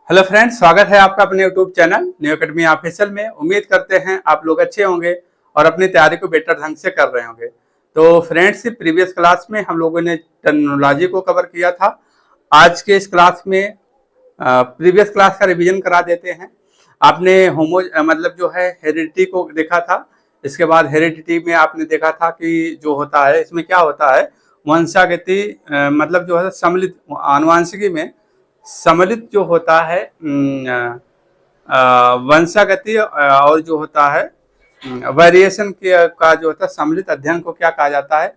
Hello friends, स्वागत है आपका अपने YouTube channel new academy official में। उम्मीद करते हैं आप लोग अच्छे होंगे और अपनी तैयारी को बेटर ढंग से कर रहे होंगे। तो फ्रेंड्स, प्रीवियस क्लास में हम लोगों ने टर्मिनोलॉजी को कवर किया था। आज के इस क्लास में प्रीवियस क्लास का रिवीजन करा देते हैं। आपने मतलब जो है हेरिडिटी को देखा था। इसके बाद हेरिडिटी में आपने देखा था कि जो होता है इसमें क्या होता है, वंशागति मतलब जो है सम्मिलित आनुवांशिकी में सम्मिलित जो होता है वंशागति और जो होता है वेरिएशन का जो होता है सम्मिलित अध्ययन को क्या कहा जाता है,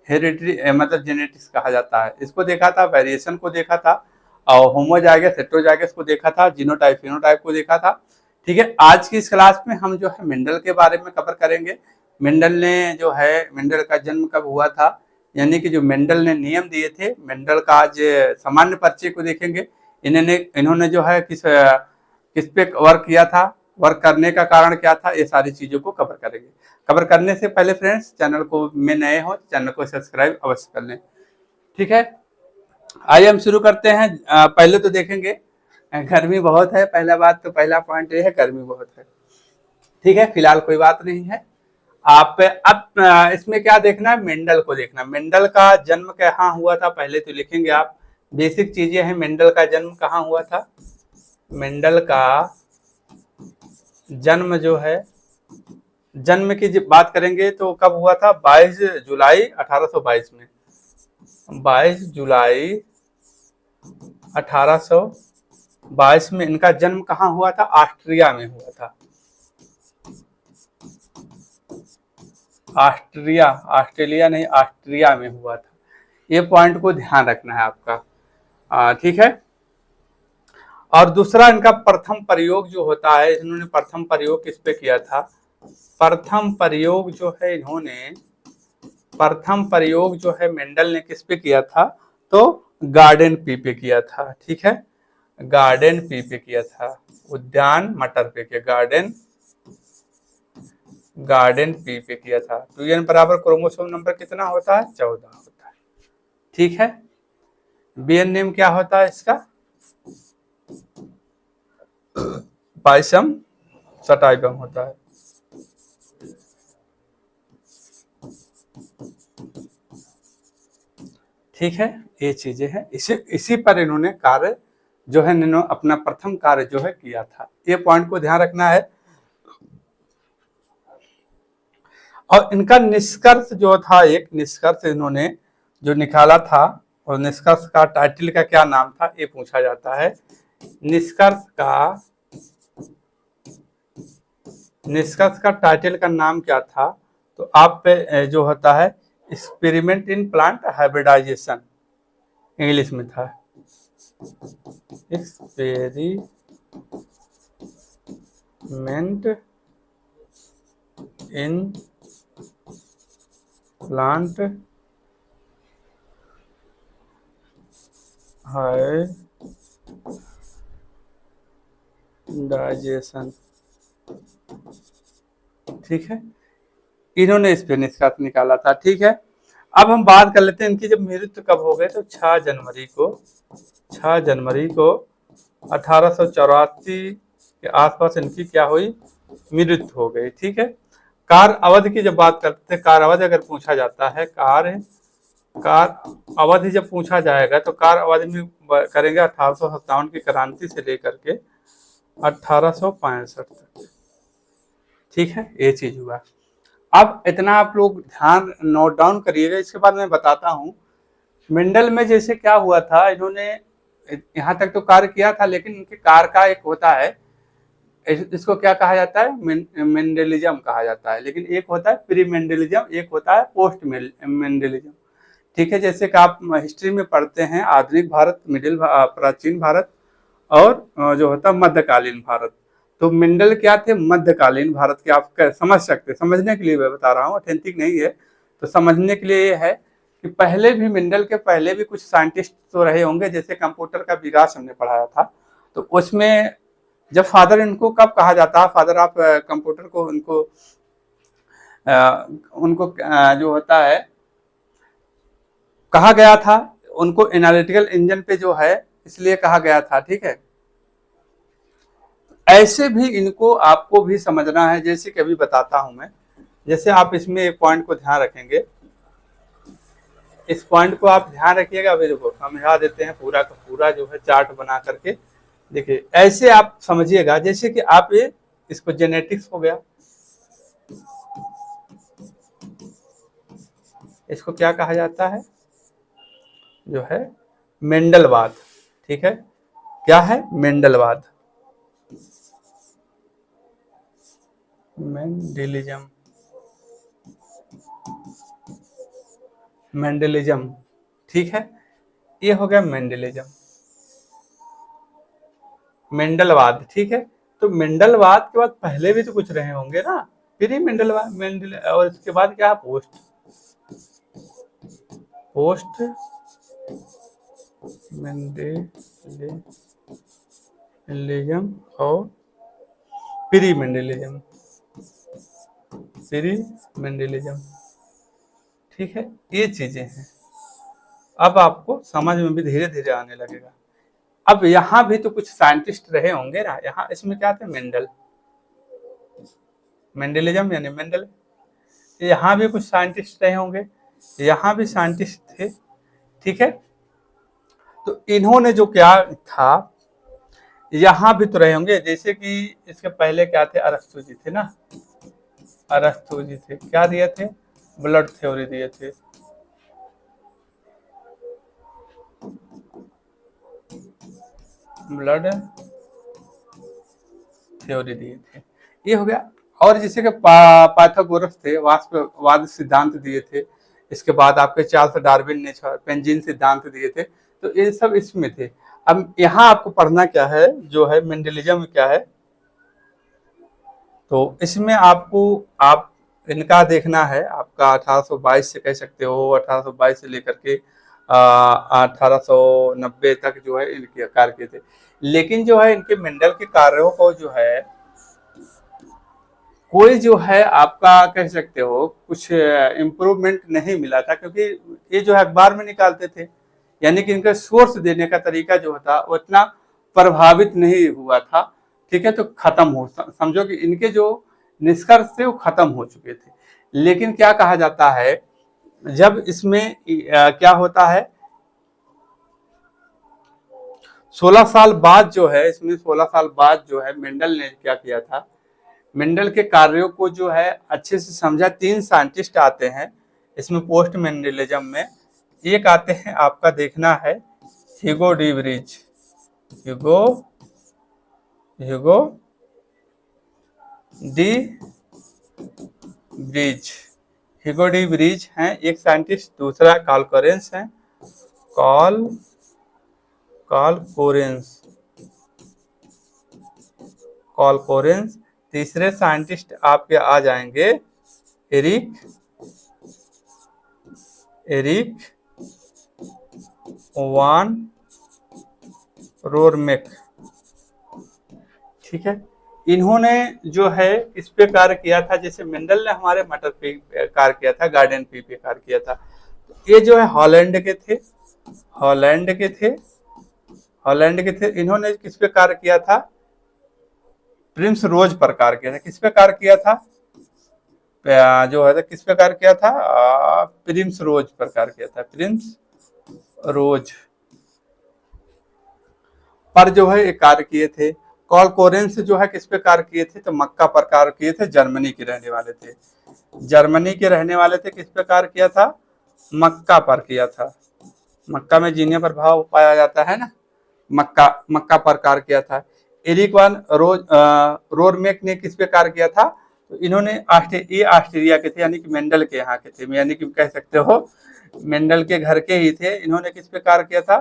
हेरिडिटी मतलब जेनेटिक्स कहा जाता है। इसको देखा था, वेरिएशन को देखा था और होमोजाइगस हेटेरोजाइगस को देखा था, जीनोटाइप फिनोटाइप को देखा था। ठीक है, आज की इस क्लास में हम जो है मेंडल के बारे में कवर करेंगे। मेंडल का जन्म कब हुआ था, यानी कि जो मेंडल ने नियम दिए थे, मेंडल का आज सामान्य परिचय को देखेंगे। इन्होंने जो है किस पे वर्क किया था, वर्क करने का कारण क्या था, ये सारी चीजों को कवर करेंगे। कवर करने से पहले फ्रेंड्स, चैनल को में नए हो चैनल को सब्सक्राइब अवश्य कर लें। ठीक है, आइए हम शुरू करते हैं। पहले तो देखेंगे गर्मी बहुत है। पहला बात तो पहला पॉइंट ये है, गर्मी बहुत है। ठीक है, फिलहाल कोई बात नहीं है। आप अब इसमें क्या देखना है, मेंडल को देखना। मेंडल का जन्म कहाँ हुआ था पहले तो लिखेंगे आप। बेसिक चीजें हैं, मेंडल का जन्म कहाँ हुआ था। मेंडल का जन्म जो है, जन्म की बात करेंगे तो कब हुआ था, 22 जुलाई 1822 में। 22 जुलाई 1822 में इनका जन्म कहाँ हुआ था, ऑस्ट्रिया में हुआ था। ऑस्ट्रेलिया नहीं, ऑस्ट्रिया में हुआ था। ये पॉइंट को ध्यान रखना है आपका। ठीक है। और दूसरा, इनका प्रथम प्रयोग जो होता है, इन्होंने प्रथम प्रयोग किस पे किया था। प्रथम प्रयोग जो है मेंडल ने किस पे किया था, तो गार्डन पी पे किया था। ठीक है, गार्डन पी पे किया था, उद्यान मटर पे किया, गार्डन पी पे किया था। 2n बराबर क्रोमोसोम नंबर कितना होता है, 14 होता है। ठीक है, बीएन नेम क्या होता है इसका, पाइसम सटाइगम होता है। ठीक है, ये चीजें हैं। इसी पर इन्होंने कार्य जो है, इन्होंने अपना प्रथम कार्य जो है किया था। ये पॉइंट को ध्यान रखना है। और इनका निष्कर्ष जो था, एक निष्कर्ष इन्होंने जो निकाला था, और निष्कर्ष का टाइटल का क्या नाम था, ये पूछा जाता है। निष्कर्ष का टाइटल का नाम क्या था, तो आप पे जो होता है, experiment in plant hybridization, English में था। Experiment in plant hybridization. ठीक है, इन्होंने इस पे निष्कर्ष निकाला था। ठीक है, अब हम बात कर लेते हैं इनकी जब मृत्यु कब हो गए, तो 6 जनवरी को 1884 के आसपास इनकी क्या हुई, मृत्यु हो गई। ठीक है, कार्य अवधि की जब बात करते हैं, कार्य अवधि अगर पूछा जाता है, कार्य अवधि जब पूछा जाएगा, तो कार्य अवधि में करेंगे 1857 की क्रांति से लेकर के 1865 तक। ठीक है, ये चीज हुआ। अब इतना आप लोग ध्यान नोट डाउन करिएगा। इसके बाद मैं बताता हूँ मेंडल में जैसे क्या हुआ था। इन्होंने यहाँ तक तो कार्य किया था, लेकिन इनके कार्य का एक होता है, इसको क्या कहा जाता है, मेंडलिज्म कहा जाता है। लेकिन एक होता है प्री मेंडलिज्म, एक होता है पोस्ट मेंडलिज्म। ठीक है, जैसे कि आप हिस्ट्री में पढ़ते हैं, आधुनिक भारत, प्राचीन भारत, और जो होता है मध्यकालीन भारत। तो मेंडल क्या थे, मध्यकालीन भारत के। आप समझ सकते, समझने के लिए मैं बता रहा हूँ, ऑथेंटिक नहीं है, तो समझने के लिए ये है कि पहले भी मेंडल के पहले भी कुछ साइंटिस्ट तो रहे होंगे। जैसे कंप्यूटर का विकास हमने पढ़ाया था, तो उसमें जब फादर इनको कब कहा जाता है, फादर ऑफ कंप्यूटर को उनको जो होता है कहा गया था, उनको एनालिटिकल इंजन पे जो है इसलिए कहा गया था। ठीक है, ऐसे भी इनको आपको भी समझना है, जैसे कि अभी बताता हूं मैं। जैसे आप इसमें एक पॉइंट को ध्यान रखेंगे, इस पॉइंट को आप ध्यान रखिएगा। अभी देखो समझा देते हैं पूरा का पूरा जो है चार्ट बना करके। देखिए ऐसे आप समझिएगा, जैसे कि आप ये इसको जेनेटिक्स हो गया, इसको क्या कहा जाता है, जो है मेंडलवाद। ठीक है, क्या है, मेंडलवाद, मेंडलिज्म, मेंडलिज्म। ठीक है, ये हो गया मेंडलिज्म, मेंडलवाद। ठीक है, तो मेंडलवाद के बाद पहले भी तो कुछ रहे होंगे ना, फिर ही मेंडलवाद, मेंडल, और इसके बाद क्या है, पोस्ट मेंडलिज्म और प्री मेंडलिज्म, प्री मेंडलिज्म। ठीक है, ये चीजें हैं, अब आपको समझ में भी धीरे धीरे आने लगेगा। अब यहाँ भी तो कुछ साइंटिस्ट रहे होंगे ना, यहाँ इसमें क्या थे, मेंडल, मेंडलिज्म यानी मेंडल, यहाँ भी कुछ साइंटिस्ट रहे होंगे, यहाँ भी साइंटिस्ट थे। ठीक है, तो इन्होंने जो क्या था, यहाँ भी तो रहे होंगे, जैसे कि इसके पहले क्या थे, अरस्तु जी थे ना, अरस्तु जी थे, क्या दिए थे, ब्लड थ्योरी दिए थे। ब्लड थ्योरी दिए थे, ये हो गया। और जैसे कि पाइथागोरस थे, वास्तववाद सिद्धांत दिए थे। इसके बाद आपके चार्ल्स डार्विन ने पेंजिन सिद्धांत दिए थे, तो ये सब इसमें थे। अब यहाँ आपको पढ़ना क्या है, जो है मेंडलिज्म क्या है, तो इसमें आपको आप इनका देखना है, आपका 1822 से कह सकते हो, 1822 से लेकर के 1890 तक जो है इनके कार्य किए थे। लेकिन जो है इनके मेंडल के कार्यों को जो है कोई जो है आपका कह सकते हो कुछ इम्प्रूवमेंट नहीं मिला था, क्योंकि ये जो है अखबार में निकालते थे, यानी कि इनका सोर्स देने का तरीका जो था वो इतना प्रभावित नहीं हुआ था। ठीक है, तो खत्म हो, समझो कि इनके जो निष्कर्ष थे वो खत्म हो चुके थे। लेकिन क्या कहा जाता है, जब इसमें क्या होता है, 16 साल बाद जो है, इसमें 16 साल बाद जो है मेंडल ने क्या किया था, मेंडल के कार्यों को जो है अच्छे से समझा। 3 साइंटिस्ट आते हैं इसमें पोस्ट मेंडलिज्म में। एक आते हैं, आपका देखना है, Hugo de bridge, Hugo de bridge, Hugo de bridge हैं एक साइंटिस्ट। दूसरा कार्ल कोरेंस है, कार्ल कोरेंस। तीसरे साइंटिस्ट आपके आ जाएंगे एरिक वान रोरमेक। ठीक है, इन्होंने जो है इस पे कार्य किया था, जैसे मेंडल ने हमारे मटर पे कार्य किया था, गार्डन पे कार्य किया था। ये जो है हॉलैंड के थे। इन्होंने किस पे कार्य किया था, प्रिंस रोज पर कार्य किया था। किस पे कार्य किया था, जो है किस पे कार्य किया था, प्रिंस रोज पर कार्य किया था, प्रिंस रोज पर जो है कार्य किए थे। कार्ल कोरेंस जो है किस पे कार्य किए थे, तो मक्का पर कार्य किए थे, जर्मनी के रहने वाले थे। किस पे कार्य किया था, मक्का पर किया था। मक्का में जीने पर भाव पाया जाता है ना, मक्का पर कार्य किया था। एरिक वान रोरमेक ने किस पे कार्य किया था, तो इन्होंने ऑस्ट्रेलिया के थे, यानी कि मेंडल के यहाँ के थे, यानी कि कह सकते हो मेंडल के घर के ही थे। इन्होंने किस पे कार्य किया था,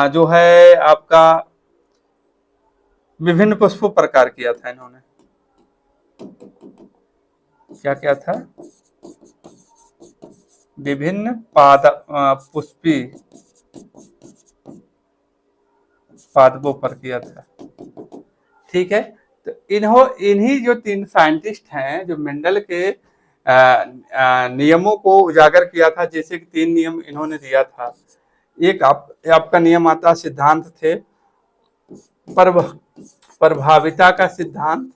जो है आपका विभिन्न पुष्पों पर कार्य किया था। इन्होंने क्या था, विभिन्न पुष्पी पादपों पर किया था। ठीक है, तो इन्हीं जो 3 साइंटिस्ट हैं जो मेंडल के नियमों को उजागर किया था। जैसे कि 3 नियम इन्होंने दिया था। एक आपका नियम आता, सिद्धांत थे, प्रभाविता का सिद्धांत।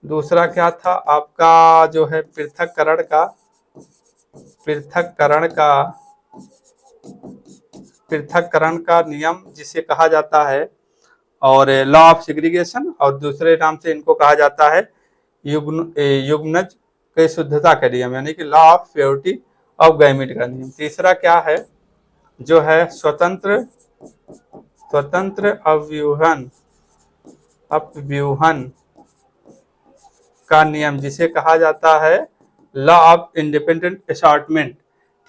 दूसरा क्या था आपका जो है पृथक्करण का नियम जिसे कहा जाता है, और लॉ ऑफ सेग्रीगेशन, और दूसरे नाम से इनको कहा जाता है युग्मनज के शुद्धता का नियम, यानी कि law of purity of gamete का नियम। तीसरा क्या है जो है स्वतंत्र अपव्यूहन का नियम जिसे कहा जाता है लॉ ऑफ इंडिपेंडेंट असॉर्टमेंट।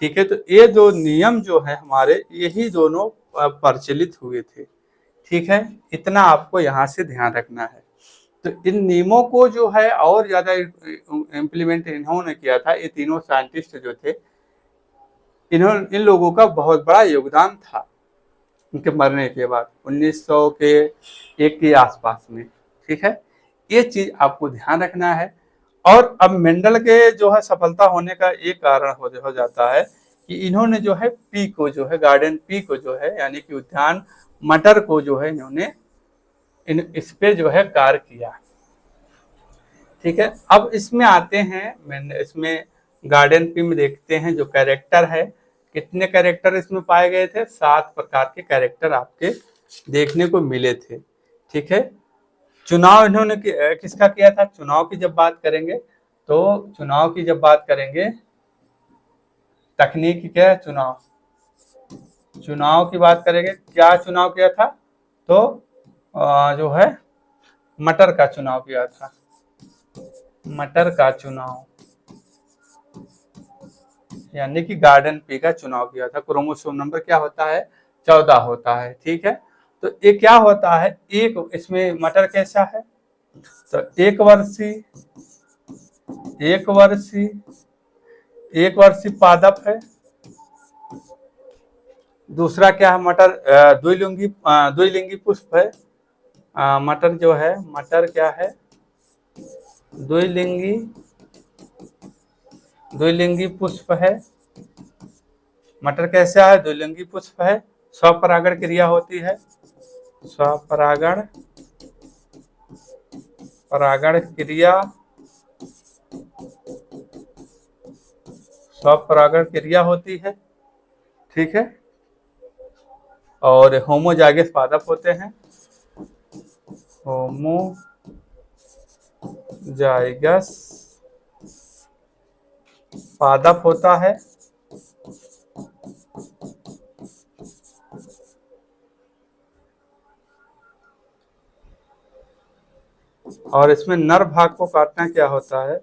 ठीक है, तो ये दो नियम जो है हमारे, यही दोनों प्रचलित हुए थे। ठीक है, इतना आपको यहाँ से ध्यान रखना है। तो इन नियमों को जो है और ज्यादा इम्प्लीमेंट इन्होंने किया था, ये तीनों साइंटिस्ट जो थे, इन लोगों का बहुत बड़ा योगदान था उनके मरने के बाद 1900 के एक के आसपास में। ठीक है, ये चीज आपको ध्यान रखना है। और अब मेंडल के जो है सफलता होने का एक कारण हो जाता है कि इन्होंने जो है पी को जो है गार्डन पी को जो है, यानी कि उद्यान मटर को जो है इन्होंने इस पे जो है कार्य किया। ठीक है, अब इसमें आते हैं, इसमें गार्डन पी में देखते हैं जो कैरेक्टर है, कितने कैरेक्टर इसमें पाए गए थे, 7 प्रकार के कैरेक्टर आपके देखने को मिले थे। ठीक है, चुनाव इन्होंने किसका किया था, चुनाव की जब बात करेंगे तकनीक क्या है, चुनाव की बात करेंगे, क्या चुनाव किया था, तो जो है मटर का चुनाव किया था, मटर का चुनाव, यानी कि गार्डन पी का चुनाव किया था। क्रोमोसोम नंबर क्या होता है, 14 होता है। ठीक है, तो ये क्या होता है, एक इसमें मटर कैसा है, तो एक वर्षीय पादप है। दूसरा क्या है, मटर द्विलिंगी पुष्प है। मटर जो है, मटर क्या है, द्विलिंगी पुष्प है। मटर कैसा है, द्विलिंगी पुष्प है। स्वपरागण क्रिया होती है, स्वपरागण क्रिया होती है। ठीक है, और होमोजाइगस पादप होते हैं, होमोजाइगस पादप होता है। और इसमें नर भाग को काटना क्या होता है,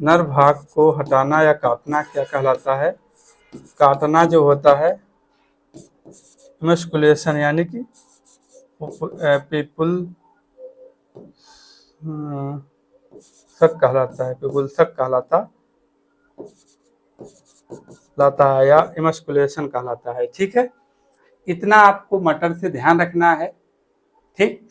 नर भाग को हटाना या काटना क्या कहलाता है, काटना जो होता है मस्कुलेशन, यानी कि पिपुल्सक कहलाता है या इमस्कुलेशन कहलाता है। ठीक है, इतना आपको मटर से ध्यान रखना है। ठीक,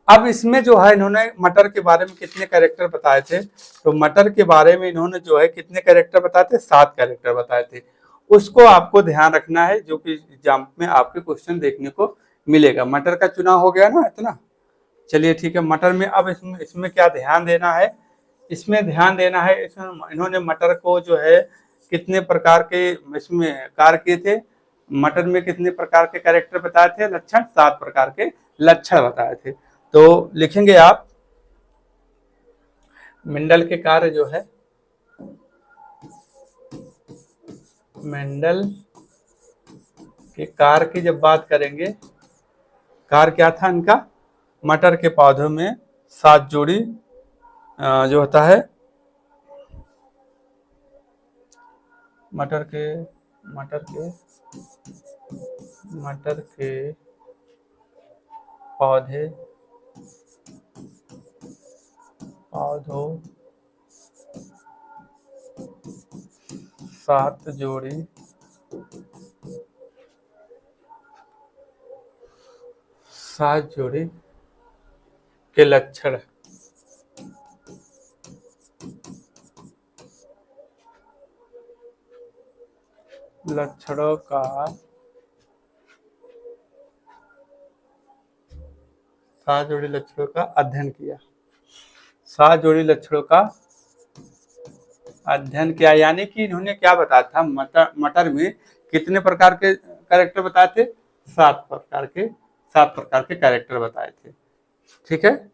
अब इसमें जो है इन्होंने मटर के बारे में कितने कैरेक्टर बताए थे, तो मटर के बारे में इन्होंने जो है कितने कैरेक्टर बताए थे, 7 कैरेक्टर बताए थे। उसको आपको ध्यान रखना है, जो कि एग्जाम में आपके क्वेश्चन देखने को मिलेगा। मटर का चुनाव हो गया ना इतना। चलिए ठीक है, मटर में अब इसमें क्या ध्यान देना है, इसमें इन्होंने मटर को जो है कितने प्रकार के इसमें कार्य किए थे, मटर में कितने प्रकार के कैरेक्टर बताए थे, लक्षण 7 प्रकार के लक्षण बताए थे। तो लिखेंगे आप, मेंडल के कार्य जो है, मेंडल के कार्य की जब बात करेंगे, कार्य क्या था इनका, मटर के पौधों में 7 जोड़ी जो होता है मटर के पौधों 7 जोड़ी के लक्षणों का 7 जोड़ी लक्षणों का अध्ययन किया। 7 जोड़ी लक्षणों का अध्ययन किया, यानी कि इन्होंने क्या बताया था, मटर में कितने प्रकार के कैरेक्टर बताए थे? 7 प्रकार के कैरेक्टर बताए थे। ठीक है,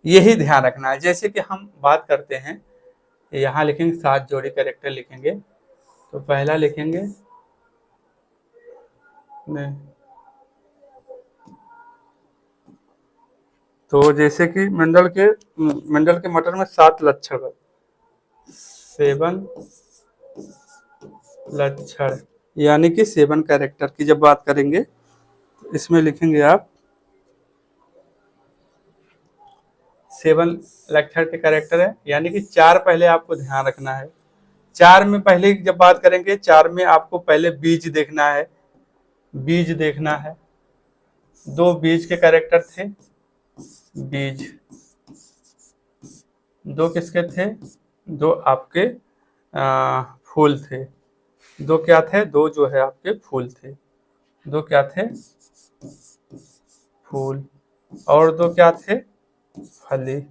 यही ध्यान रखना है। जैसे कि हम बात करते हैं, यहाँ लिखेंगे 7 जोड़ी कैरेक्टर लिखेंगे। तो पहला लिखेंगे नहीं, तो जैसे कि मंडल के मटर में 7 लक्षण, 7 लक्षण, यानी कि 7 कैरेक्टर की जब बात करेंगे तो इसमें लिखेंगे आप 7 लक्षण के कैरेक्टर है, यानी कि 4 पहले आपको ध्यान रखना है। 4 में पहले जब बात करेंगे, 4 में आपको पहले बीज देखना है, बीज देखना है। 2 बीज के कैरेक्टर थे, बीज 2 किसके थे? 2 आपके फूल थे। 2 क्या थे? 2 जो है आपके फूल थे। 2 क्या थे? फूल। और 2 क्या थे? फली।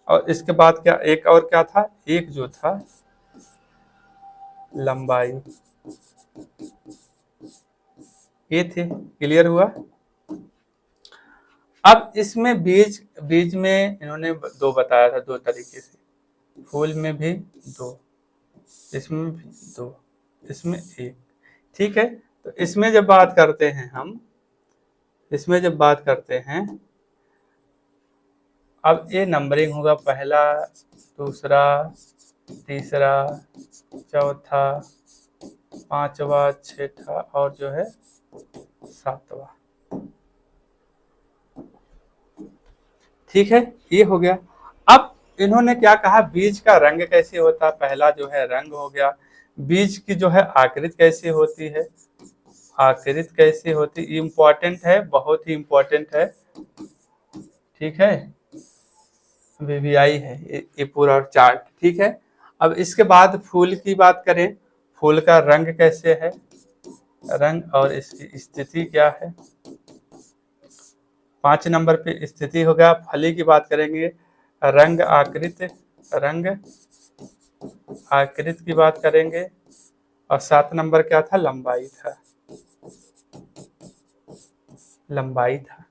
और इसके बाद क्या, एक और क्या था? एक जो था लंबाई। ये थे। क्लियर हुआ? अब इसमें बीज में इन्होंने 2 बताया था, 2 तरीके से। फूल में भी 2, इसमें भी 2, इसमें 1। ठीक है, तो इसमें जब बात करते हैं हम, इसमें जब बात करते हैं, अब ये नंबरिंग होगा, पहला, दूसरा, तीसरा, चौथा, 5वां, 6वां और जो है 7वां। ठीक है, ये हो गया। अब इन्होंने क्या कहा, बीज का रंग कैसे होता है? पहला जो है रंग हो गया। बीज की जो है आकृति कैसे होती है? आकृति कैसे होती, इम्पोर्टेंट है, बहुत ही इम्पोर्टेंट है। ठीक है, वीवीआई है ये पूरा चार्ट। ठीक है, अब इसके बाद फूल की बात करें, फूल का रंग कैसे है, रंग और इसकी स्थिति क्या है। 5 नंबर पे स्थिति हो गया। फली की बात करेंगे, रंग आकृति, रंग आकृति की बात करेंगे। और 7 नंबर क्या था? लंबाई था, लंबाई था।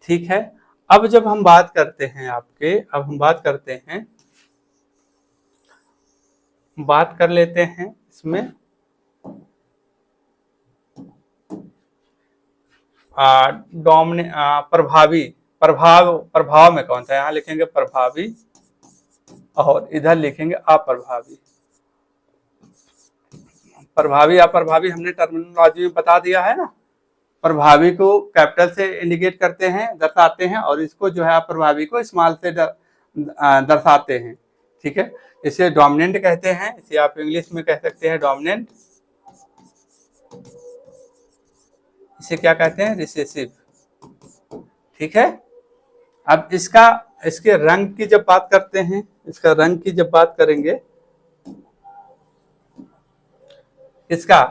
ठीक है, अब जब हम बात करते हैं आपके, अब हम बात करते हैं, बात कर लेते हैं इसमें प्रभावी, प्रभाव में कौन सा? यहाँ लिखेंगे प्रभावी और इधर लिखेंगे अप्रभावी। प्रभावी अप्रभावी हमने टर्मिनोलॉजी में बता दिया है ना। प्रभावी को कैपिटल से इंडिकेट करते हैं, दर्शाते हैं, और इसको जो है अप्रभावी को स्मॉल से दर्शाते हैं। ठीक है, इसे डोमिनेंट कहते हैं, इसे आप इंग्लिश में कह सकते हैं डोमिनेंट। इसे क्या कहते हैं? रिसेसिव। ठीक है, अब इसके रंग की जब बात करते हैं, इसका रंग की जब बात करेंगे, इसका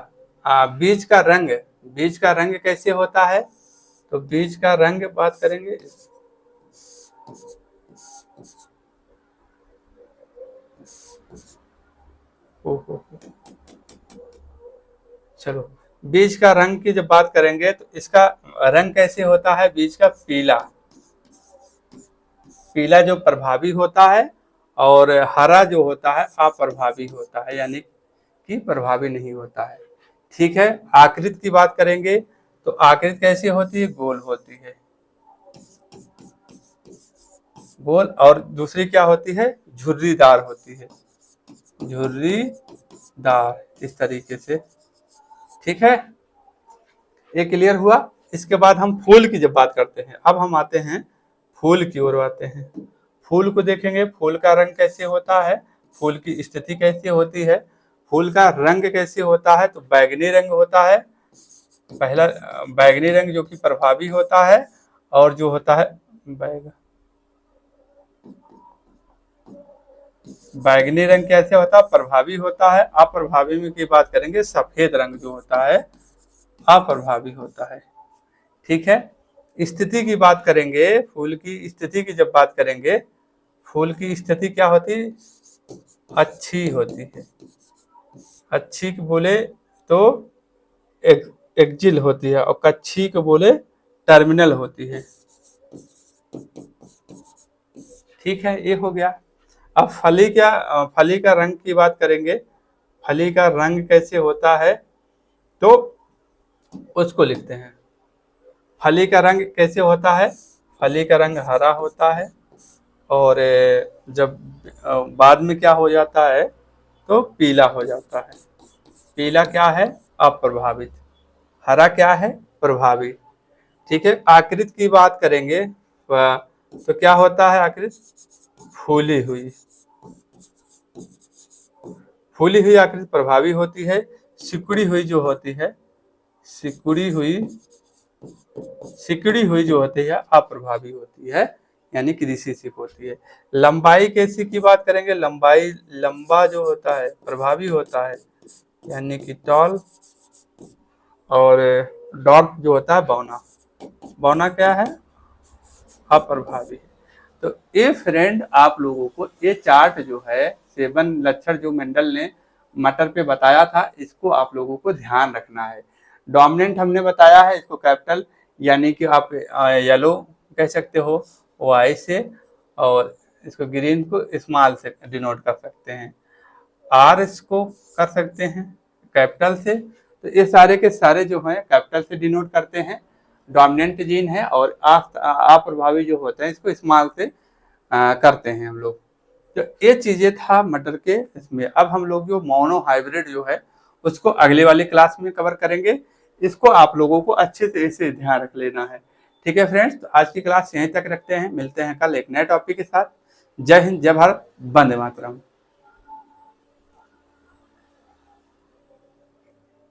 बीज का रंग, बीज का रंग कैसे होता है? तो बीज का रंग बात करेंगे, चलो बीज का रंग की जब बात करेंगे तो इसका रंग कैसे होता है? बीज का पीला, पीला जो प्रभावी होता है, और हरा जो होता है अप्रभावी होता है, यानी कि प्रभावी नहीं होता है। ठीक है, आकृति की बात करेंगे तो आकृति कैसी होती है? गोल होती है, गोल। और दूसरी क्या होती है? झुर्रीदार होती है, झुर्रीदार, इस तरीके से। ठीक है, ये क्लियर हुआ। इसके बाद हम फूल की जब बात करते हैं, अब हम आते हैं फूल की ओर आते हैं। फूल को देखेंगे, फूल का रंग कैसे होता है, फूल की स्थिति कैसी होती है, फूल का रंग कैसे होता है? तो बैगनी रंग होता है, पहला बैगनी रंग जो कि प्रभावी होता है, और जो होता है बैगनी रंग कैसे होता है? प्रभावी होता है। अप्रभावी में की बात करेंगे, सफेद रंग जो होता है अप्रभावी होता है। ठीक है। स्थिति की बात करेंगे, फूल की स्थिति की जब बात करेंगे, फूल की स्थिति क्या होती है? अच्छी होती है। अच्छी को बोले तो एक्जिल होती है, और कच्छी को बोले टर्मिनल होती है। ठीक है, ये हो गया। अब फली का रंग की बात करेंगे। फली का रंग कैसे होता है, तो उसको लिखते हैं। फली का रंग कैसे होता है? फली का रंग हरा होता है, और जब बाद में क्या हो जाता है, तो पीला हो जाता है। पीला क्या है? अप्रभावित। हरा क्या है? प्रभावी। ठीक है। आकृति की बात करेंगे तो क्या होता है आकृति? फूली हुई। फूली हुई आकृति प्रभावी होती है। सिकुड़ी हुई जो होती है, सिकुड़ी हुई जो होती है अप्रभावी होती है, यानी कि रिसेसिव होती है। लंबाई कैसी की बात करेंगे? लंबाई, लंबा जो होता है प्रभावी होता है, यानी कि टॉल। और डॉट जो होता है बौना। बौना क्या है? अप्रभावी। तो ये फ्रेंड आप लोगों को ये चार्ट जो है 7 लक्षण जो मेंडल ने मटर पे बताया था, इसको आप लोगों को ध्यान रखना है। डोमिनेंट हमने बताया है, इसको कैपिटल यानी कि आप येलो कह सकते हो वाई से, और इसको ग्रीन को स्मॉल से डिनोट कर सकते हैं। आर इसको कर सकते हैं कैपिटल से। तो ये सारे के सारे जो हैं कैपिटल से डिनोट करते हैं, डोमिनेंट जीन है। और अप्रभावी जो होते हैं इसको स्मॉल से करते हैं हम लोग। तो ये चीजें था मटर के इसमें। अब हम लोग जो मोनो हाइब्रिड जो है उसको अगले वाली क्लास में कवर करेंगे। इसको आप लोगों को अच्छे से इसे ध्यान रख लेना है। ठीक है फ्रेंड्स, तो आज की क्लास यहीं तक रखते हैं। मिलते हैं कल एक नए टॉपिक के साथ। जय हिंद, जय भारत, वंदे मातरम।